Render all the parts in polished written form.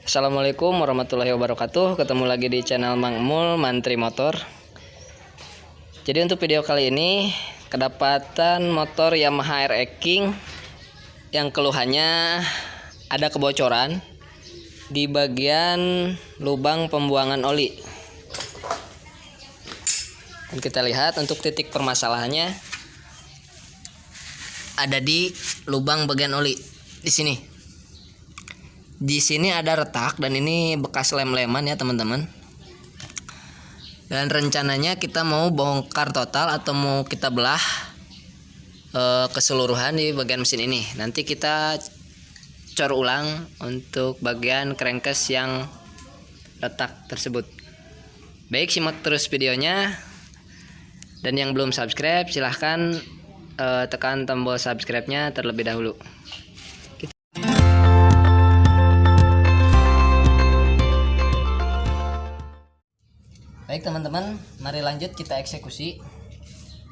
Assalamualaikum warahmatullahi wabarakatuh. Ketemu lagi di channel Mang Emul Mantri Motor. Jadi untuk video kali ini kedapatan motor Yamaha RX King yang keluhannya ada kebocoran di bagian lubang pembuangan oli. Dan kita lihat untuk titik permasalahannya ada di lubang bagian oli di sini. Di sini ada retak dan ini bekas lem-leman ya teman-teman. Dan rencananya kita mau bongkar total atau mau kita belah keseluruhan di bagian mesin ini. Nanti kita cor ulang untuk bagian crankcase yang retak tersebut. Baik, simak terus videonya. Dan yang belum subscribe silahkan tekan tombol subscribe-nya terlebih dahulu. Baik teman-teman, mari lanjut kita eksekusi.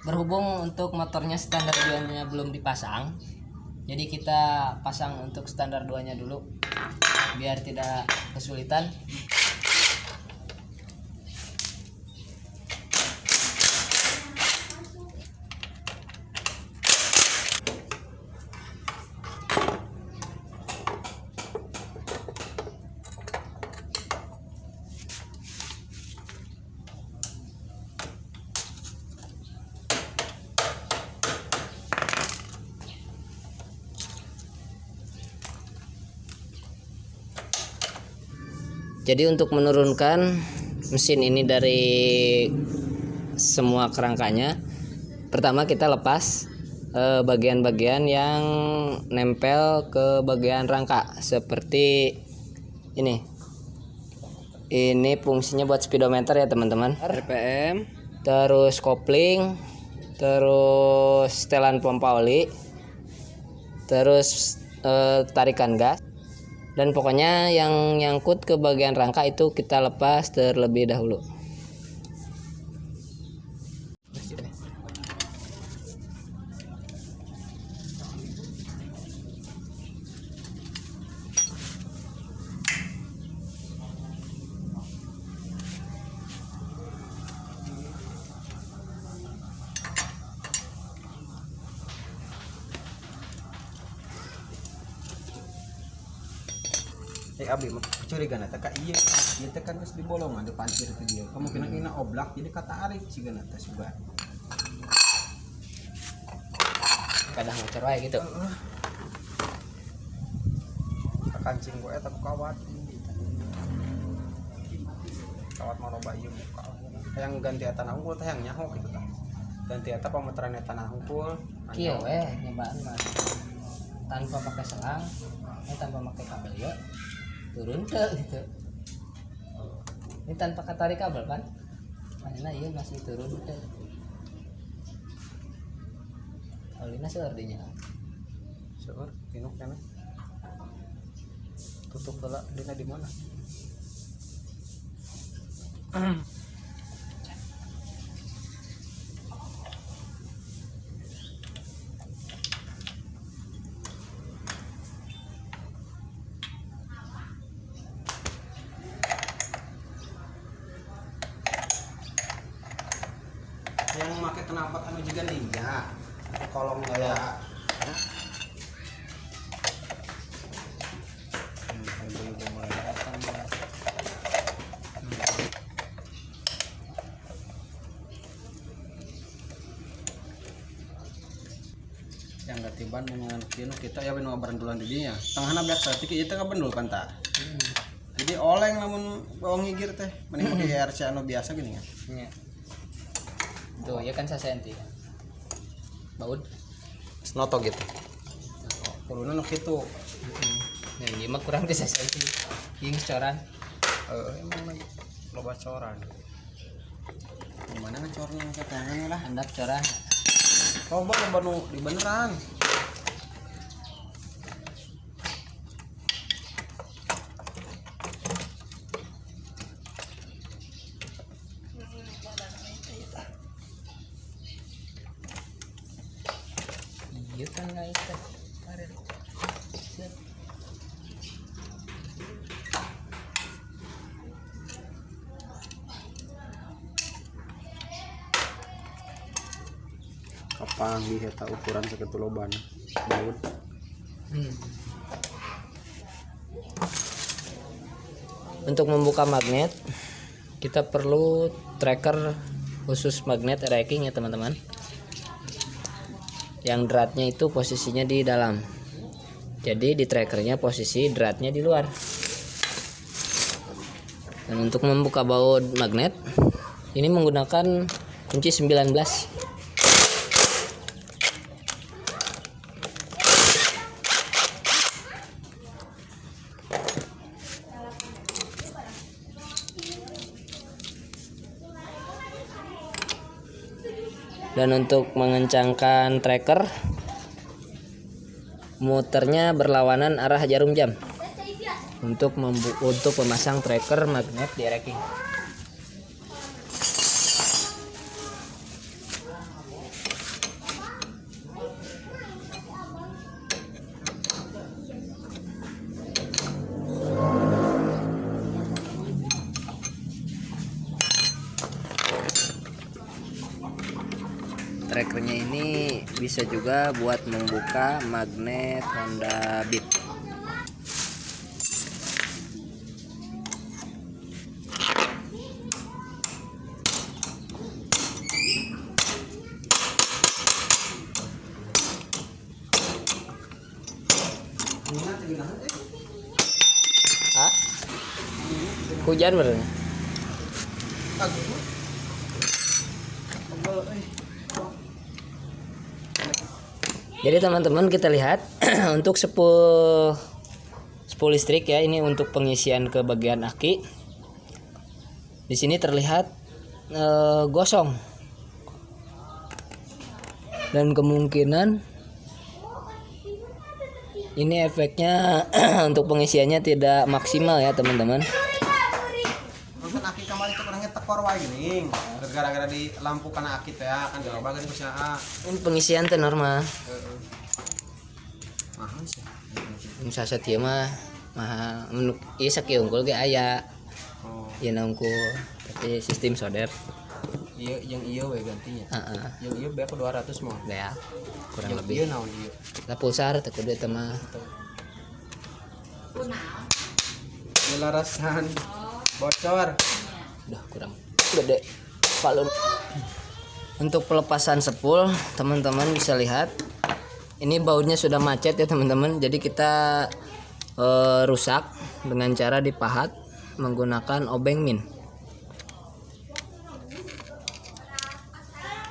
Berhubung untuk motornya standar 2-nya belum dipasang, jadi kita pasang untuk standar 2-nya dulu biar tidak kesulitan. Jadi untuk menurunkan mesin ini dari semua kerangkanya, pertama kita lepas bagian-bagian yang nempel ke bagian rangka seperti ini. Ini fungsinya buat speedometer ya teman-teman. RPM, terus kopling, terus setelan pompa oli, terus tarikan gas. Dan pokoknya yang nyangkut ke bagian rangka itu kita lepas terlebih dahulu. Abi curiga nata ka iya tekan terus di bolongan depan kiri ke dia kemungkinan ini oblak jadi kata arif sih gana tes juga Kadang ngocor wae gitu. kancing gue eta kawat mau loba ieu buka hayang ganti eta nangkul teh hayang nyaho gitu tah ganti eta pemeteran eta nangkul Kieu weh nyobaan mah tanpa pakai selang, tanpa pakai kabel ya. Turun ke gitu. Ini tanpa tarik kabel kan? Mana iya masih turun ke. Alina seur dinya. seur tinuk kana tutup heula dina di mana yang memakai knalpot anu juga ninja kolong kayak yang ketiban dengan kino kita ya beno berendulan di dinya tengahna biasa tiki ieu teh ngabendul kan ta jadi oleng namun bawang ngigir teh mending pakai RC anu biasa gini kan Iya. Tuh, ya kan sasenti. Baud. snoto gitu kuluna nu kitu Nah, ieu mah kurang teh sasenti. Jeung coran. emang loba coran gimana ngecornya ke tangan lah Handap coran. loba nu di beneran Iya kan nggak itu. panggih eta ukuran sakitu lobana baud. Untuk membuka magnet kita perlu tracker khusus magnet racking ya teman-teman, yang dratnya itu posisinya di dalam, jadi di trackernya posisi dratnya di luar. Dan untuk membuka baut magnet ini menggunakan kunci 19. Dan untuk mengencangkan tracker, muternya berlawanan arah jarum jam untuk memasang tracker magnet di racking. Trackernya ini bisa juga buat membuka magnet Honda Beat. Hah? Hujan bener. Jadi teman-teman kita lihat untuk spool listrik ya, ini untuk pengisian ke bagian aki. Di sini terlihat gosong. Dan kemungkinan ini efeknya untuk pengisiannya tidak maksimal ya teman-teman. Mungkin aki kamari itu kurangnya tekor wae geuning. Gara-gara di lampu kana aki teh kan jawaban geus kusaha. Ini pengisian teh normal. Mahal sih. Misalnya dia mah mahal. Menurut ieu sakieu unggul ge aya. Oh. Ieu unggul tapi sistem solder. Iya yang iya we gantinya. Heeh. Yang iya beak 200 mah. Ya. Kurang Yang lebih. Iya naon iya. Lah pulsar teh kudu eta mah. Larasan bocor. Udah kurang gede palun. Untuk pelepasan spool teman-teman bisa lihat ini bautnya sudah macet ya teman-teman, jadi kita rusak dengan cara dipahat menggunakan obeng min.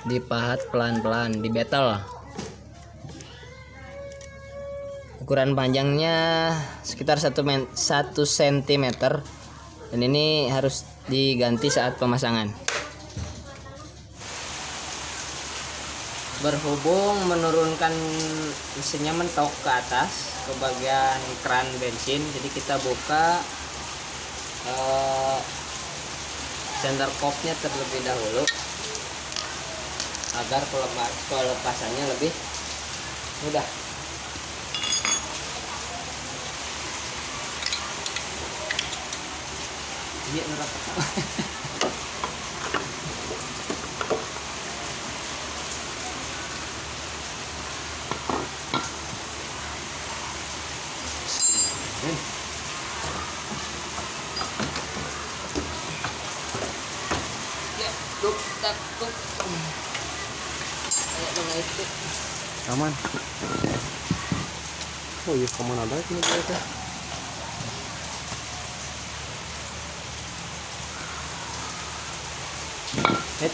Dipahat pelan-pelan, di betel. Ukuran panjangnya sekitar 1 cm dan ini harus diganti saat pemasangan. Berhubung menurunkan mesinnya mentok ke atas ke bagian keran bensin, jadi kita buka center kopnya terlebih dahulu agar pelepasannya lebih mudah. Iya neraka. Ya, duk tak duk. Kayak itu. Aman. Oh iya kemana ada ini kita? Hit.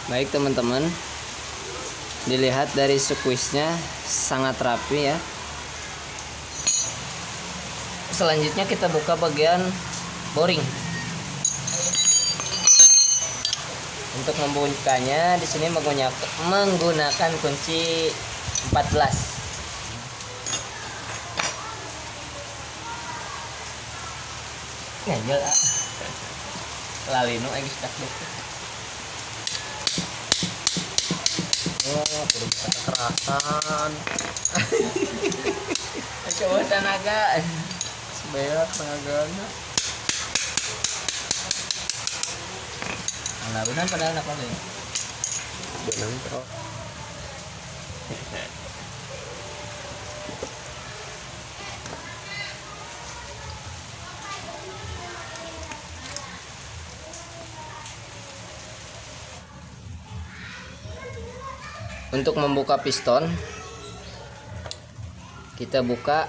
Baik teman-teman, dilihat dari squeeze-nya sangat rapi ya. Selanjutnya kita buka bagian boring. Untuk membukanya di sini menggunakan kunci 14. Ngajel lalino geus tak dek. Oh, kudu bisa kekerasan. Coba tenaga. Seberat tenaganya. Nah, benar padahal apa nih? Benang pro. Untuk membuka piston, kita buka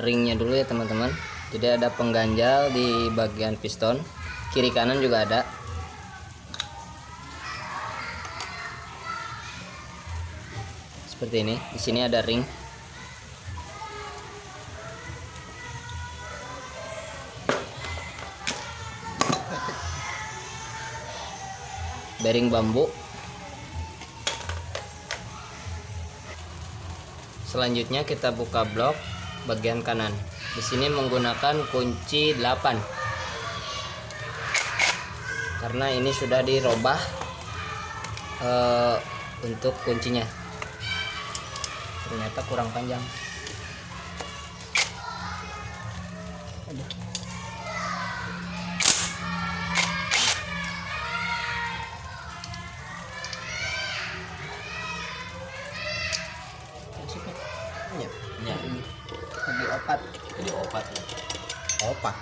ringnya dulu ya teman-teman. Jadi ada pengganjal di bagian piston, kiri kanan juga ada. Seperti ini. Di sini ada ring. Bearing bambu. Selanjutnya kita buka blok bagian kanan. Di sini menggunakan kunci 8. Karena ini sudah dirobah untuk kuncinya. Ternyata kurang panjang. Jadi opat. Opat.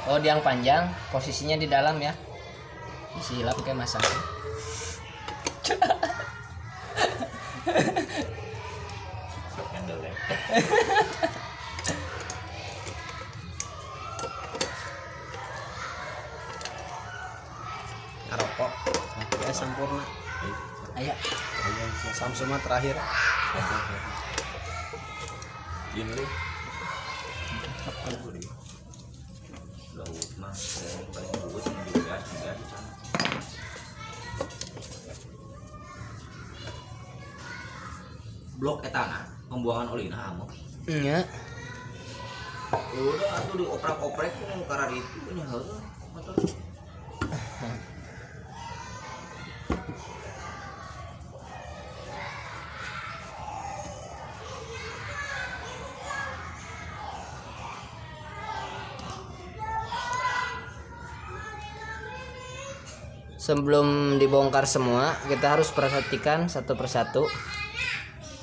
Oh, yang panjang posisinya di dalam ya. Disilap kayak masang. Ngarokok. Ya sempurna. Ayo. Samsung terakhir. Ini laut mah paling buat juga blok etana pembuangan oli nah amo Iya. udah atuh dioprak-oprek karena itu nya heuh motor Sebelum dibongkar semua, kita harus perhatikan satu persatu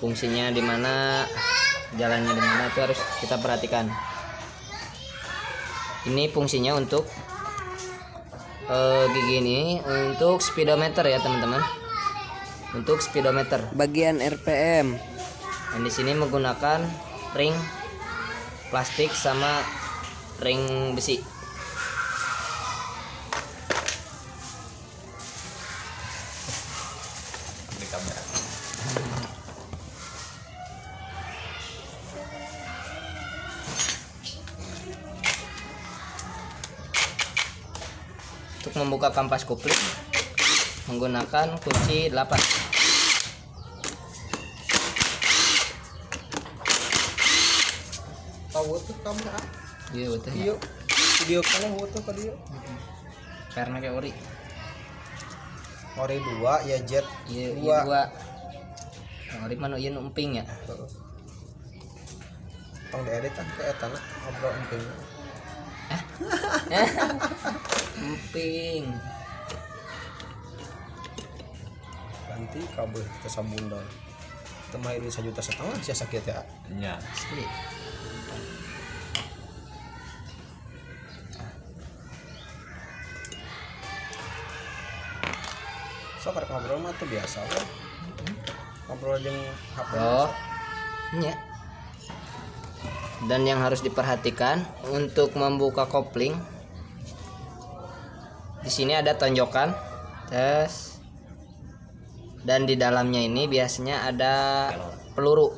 fungsinya di mana, jalannya di mana, itu harus kita perhatikan. Ini fungsinya untuk gigi ini untuk speedometer ya teman-teman. Untuk speedometer. Bagian RPM. Dan di sini menggunakan ring plastik sama ring besi. Untuk membuka kampas kopling menggunakan kunci 8. Tahu tuh kamera. Iya betul. Iya. Video kalian foto ka dia. Karena kayak ori. Ori 2 ya jet. Iya 2. Ori mana ieu nu emping ya. Tong diedit kan ke eta na ngobrol emping. Emping. Ganti kabel kita sambundal. Teu mah 1,5 juta sia sakit ya. nya Asli. So karek ngobrol mah tuh biasa we. Ngobrol jeung HP. Oh. Nya. Dan yang harus diperhatikan untuk membuka kopling, di sini ada tonjokan, tes, dan di dalamnya ini biasanya ada peluru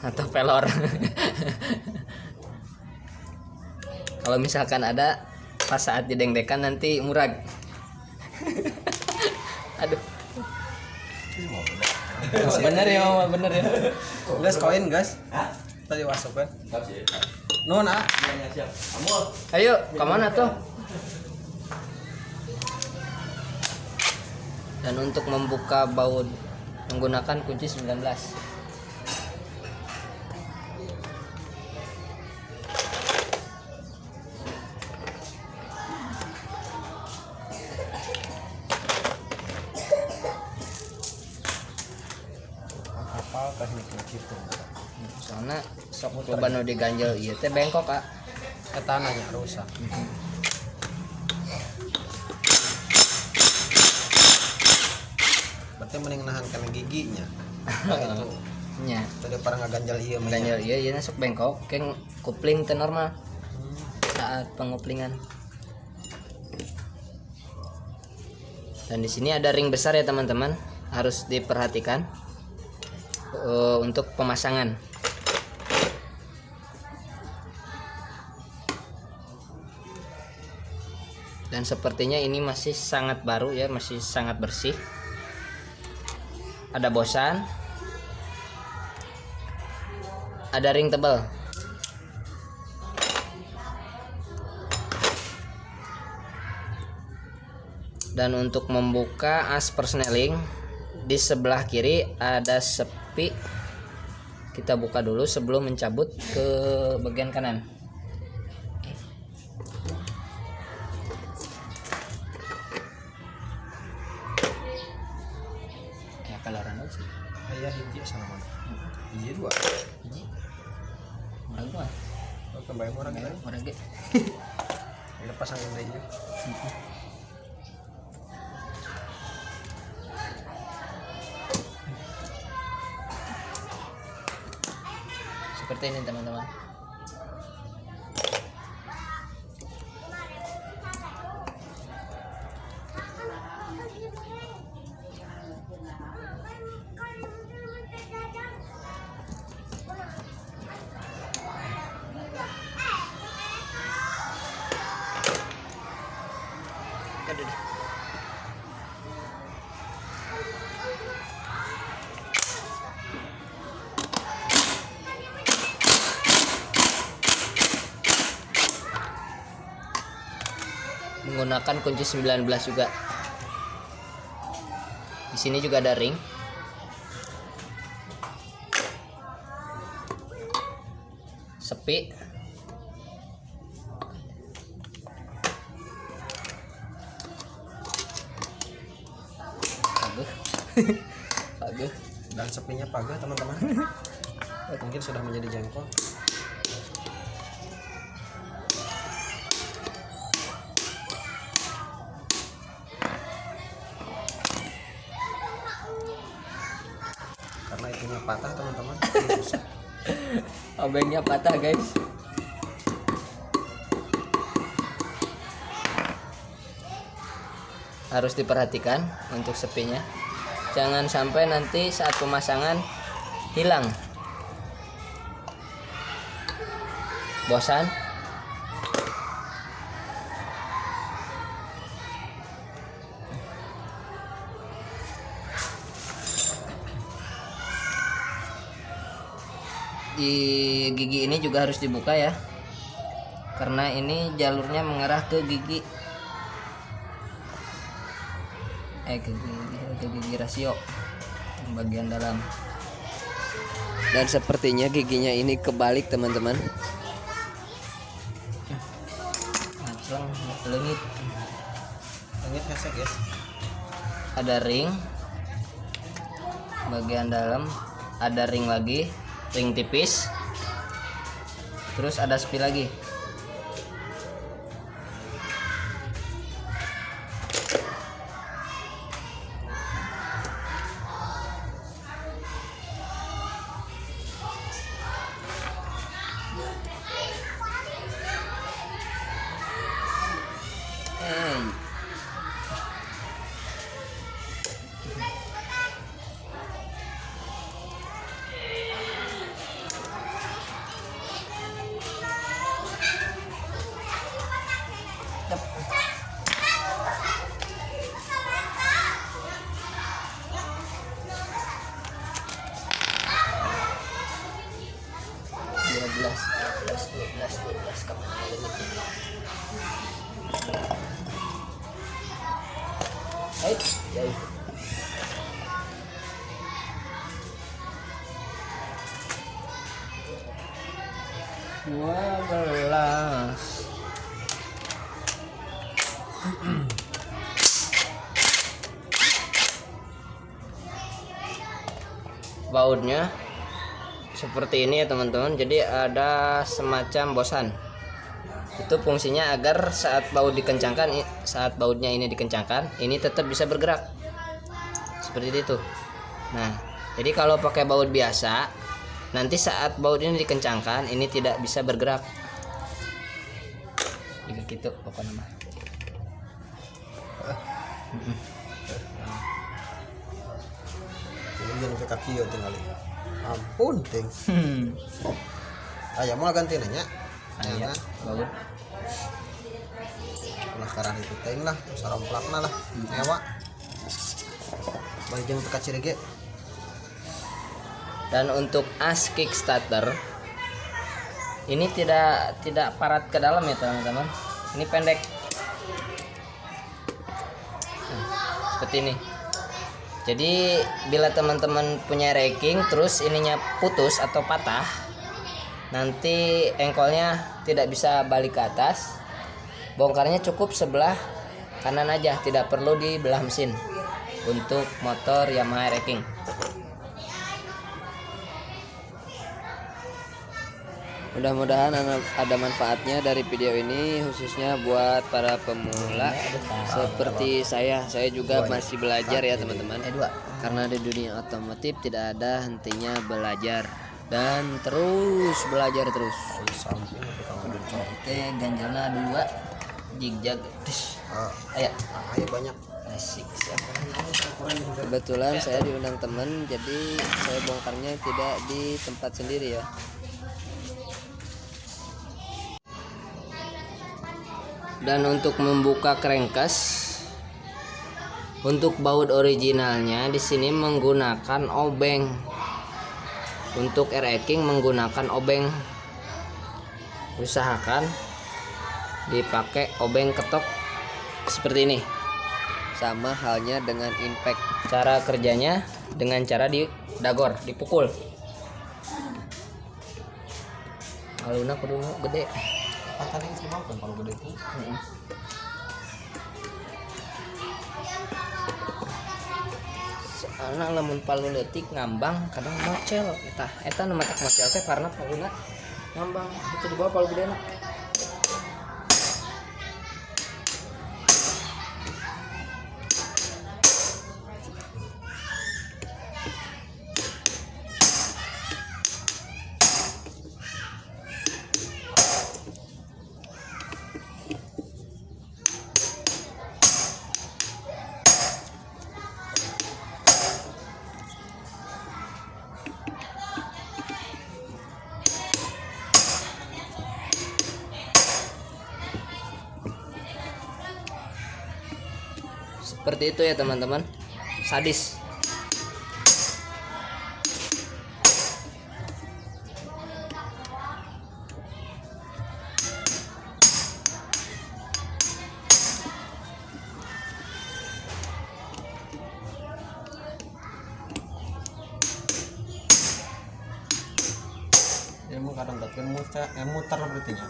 atau pelor. Kalau misalkan ada, pas saat didengdekan nanti murag. Aduh. Bener ya mama, bener ya. Gas koin gas. Tadi masuk kan. Nuhun ah. Ayo, kemana tuh? Dan untuk membuka baut menggunakan kunci 19. awal teknik gitu. Soalnya sok coba nu diganjel ieu teh bengkok Kak. Eta nanya rusak. Berarti mending nahan kena giginya. Itu. Nya. Tadi para ngaganjal ieu mah. Ganjel ieu sok bengkok keng kupling teh normal. Saat penguplingan. Dan di sini ada ring besar ya teman-teman, harus diperhatikan untuk pemasangan. Dan sepertinya ini masih sangat baru ya, masih sangat bersih. Ada bosan, ada ring tebal. Dan untuk membuka as persneling di sebelah kiri ada sepi. Kita buka dulu sebelum mencabut ke bagian kanan. Ya kaloran sih. Aya hiji sama mana? Hiji dua. Hiji. Murah gua. Oh, kembali murah gitu. Murah ge. Ada pasang gede aja. Seperti ini teman-teman. Menggunakan kunci 19 juga. Di sini juga ada ring. Sepi. Paguh. Paguh. Dan sepinya pagah teman-teman. Mungkin sudah menjadi jengkol. Karena itunya patah teman-teman. Susah. Obengnya patah guys. Harus diperhatikan untuk sepinya. Jangan sampai nanti saat pemasangan hilang. Bosan? Di gigi ini juga harus dibuka ya, karena ini jalurnya mengarah ke gigi ke gigi rasio bagian dalam. Dan sepertinya giginya ini kebalik teman-teman. Lengit hesek guys. ada ring bagian dalam, ada ring lagi, ring tipis, terus ada sepi lagi. bautnya seperti ini ya teman-teman. Jadi ada semacam bosan. Itu fungsinya agar saat baut dikencangkan, saat bautnya ini dikencangkan, ini tetap bisa bergerak. Seperti itu. Nah, jadi kalau pakai baut biasa, nanti saat baut ini dikencangkan, ini tidak bisa bergerak. Jika gitu pokoknya mah. Yang ke kaki ya tinggal. Ampun ting. Ayah mau ganti nanya. Ayah baut. Nah sekarang itu ting lah, saromplakna lah, nyewa. Bajang teka cirege. Dan untuk as kickstarter ini tidak parat ke dalam ya teman-teman. Ini pendek. Nah, seperti ini. Jadi bila teman-teman punya racking terus ininya putus atau patah, nanti engkolnya tidak bisa balik ke atas. Bongkarnya cukup sebelah kanan aja, tidak perlu di belah mesin untuk motor Yamaha racking. Mudah-mudahan ada manfaatnya dari video ini, khususnya buat para pemula seperti saya. Saya juga masih belajar ya teman-teman. Karena di dunia otomotif tidak ada hentinya belajar dan terus belajar terus. Oke, ganjalnya 2 jigjag. Ayo banyak. asik. Kebetulan saya diundang teman, jadi saya bongkarnya tidak di tempat sendiri ya. Dan untuk membuka crankcase, untuk baut originalnya di sini menggunakan obeng. Untuk R-King menggunakan obeng. Usahakan dipakai obeng ketok seperti ini. Sama halnya dengan impact. Cara kerjanya dengan cara didagor, dipukul. Aluna kudu gede. Tadi kan kalau gede itu. Soalnya lamun palu leutik ngambang kadang mocel eta nu matak mocel teh karena paluna ngambang itu di bawah palu gedena. Seperti itu ya teman-teman, sadis. Ilmu kadang tapi muter berarti nya.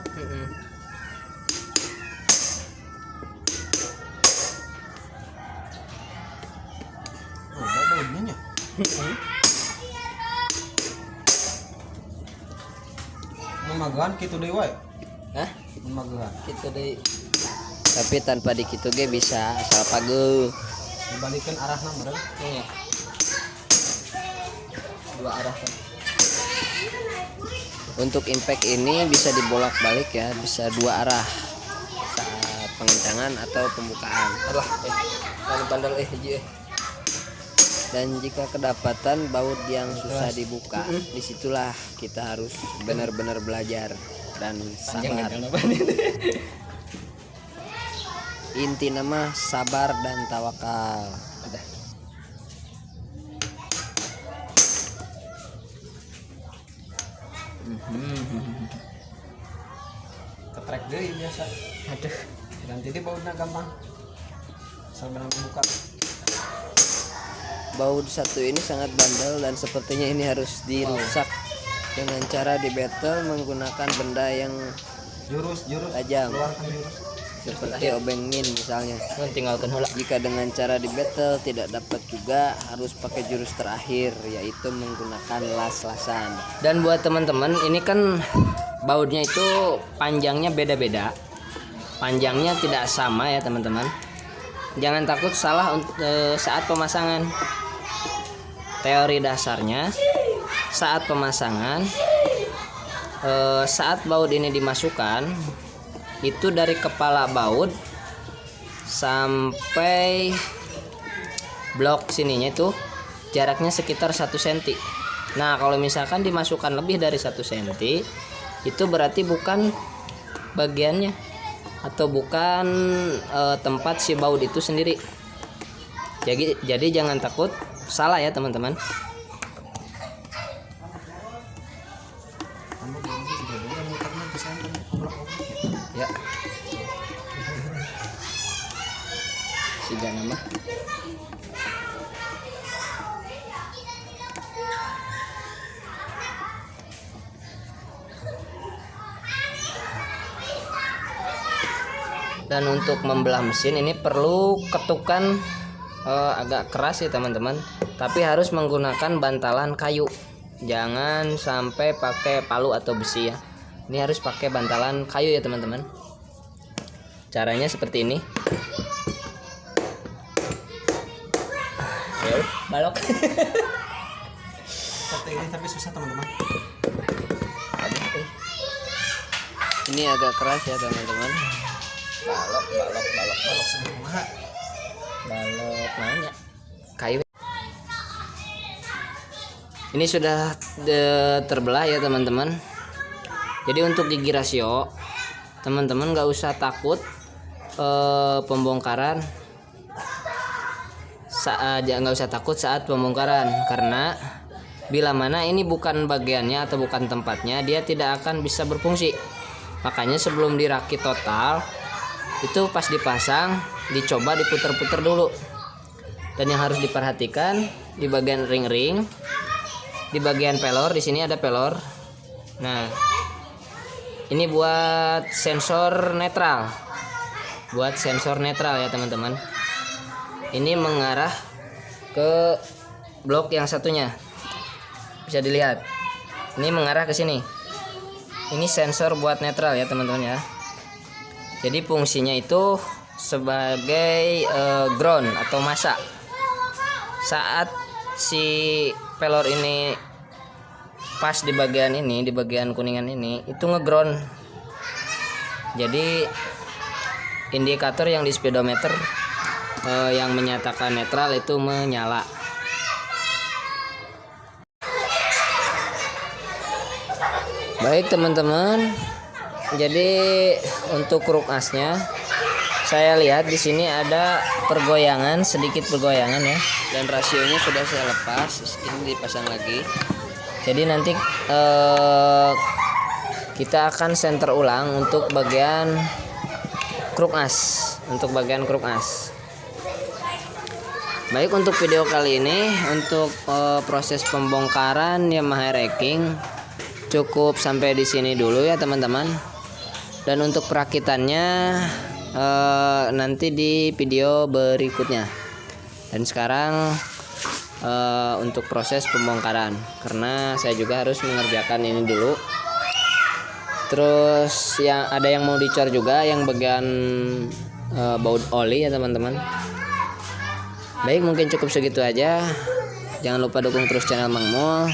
Memagehan kitu deui wae. Hah? Memagehan. Gitu deh. Tapi tanpa dikitu ge bisa asal pageuh. Dibalikeun arahna meureun. Iya. Dua arah kan. Untuk impact ini bisa dibolak-balik ya, bisa dua arah saat pengencangan atau pembukaan. Alah, bandel hiji. Dan jika kedapatan baut yang susah dibuka, disitulah kita harus benar-benar belajar dan sabar. Inti nama sabar dan tawakal. Ketrek deui biasa. Aduh, Ganti di bautna gampang. Asal benar buka. baut satu ini sangat bandel dan sepertinya ini harus dirusak dengan cara di battle menggunakan benda yang Jurus tajam. keluarkan jurus. seperti obeng min misalnya. Tinggalkan heula. Jika dengan cara di battle tidak dapat juga, harus pakai jurus terakhir, yaitu menggunakan las-lasan. Dan buat teman-teman, ini kan bautnya itu panjangnya beda-beda. Panjangnya tidak sama ya teman-teman. Jangan takut salah saat pemasangan. Teori dasarnya, saat pemasangan, saat baut ini dimasukkan, itu dari kepala baut sampai blok sininya itu jaraknya sekitar 1 cm. Nah kalau misalkan dimasukkan lebih dari 1 cm, itu berarti bukan bagiannya atau bukan tempat si baut itu sendiri. Jadi jangan takut salah ya teman-teman. Ya. Siga nama. Dan untuk membelah mesin ini perlu ketukan agak keras ya teman-teman, tapi harus menggunakan bantalan kayu, jangan sampai pakai palu atau besi ya. Ini harus pakai bantalan kayu ya teman-teman. Caranya seperti ini. Balok. Tapi susah teman-teman. Ini agak keras ya teman-teman. Balok semua. Balok nanya kayu. Ini sudah terbelah ya teman-teman. Jadi untuk gigi rasio, teman-teman nggak usah takut pembongkaran. Nggak usah takut saat pembongkaran, karena bila mana ini bukan bagiannya atau bukan tempatnya, dia tidak akan bisa berfungsi. Makanya sebelum dirakit total, itu pas dipasang dicoba diputer-puter dulu. Dan yang harus diperhatikan di bagian ring-ring, di bagian pelor, di sini ada pelor. Nah, ini buat sensor netral. Buat sensor netral ya teman-teman. Ini mengarah ke blok yang satunya. Bisa dilihat. Ini mengarah ke sini. Ini sensor buat netral ya teman-teman ya. Jadi fungsinya itu sebagai ground atau masa. Saat si pelor ini pas di bagian ini, di bagian kuningan ini, itu ngeground. Jadi indikator yang di speedometer yang menyatakan netral itu menyala. Baik teman-teman, jadi untuk kruk asnya saya lihat di sini ada pergoyangan, sedikit pergoyangan ya, Dan rasionya sudah saya lepas, ini dipasang lagi. jadi nanti kita akan senter ulang untuk bagian kruk as, Baik, untuk video kali ini untuk proses pembongkaran Yamaha Air-King cukup sampai di sini dulu ya teman-teman. Dan untuk perakitannya nanti di video berikutnya. Dan sekarang untuk proses pembongkaran, karena saya juga harus mengerjakan ini dulu. Terus yang ada yang mau dicor juga yang bagian baut oli ya teman-teman. Baik, mungkin cukup segitu aja. Jangan lupa dukung terus channel Mang Mul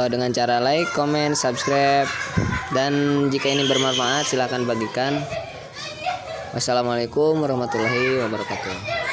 dengan cara like, comment, subscribe, dan jika ini bermanfaat silahkan bagikan. Wassalamualaikum warahmatullahi wabarakatuh.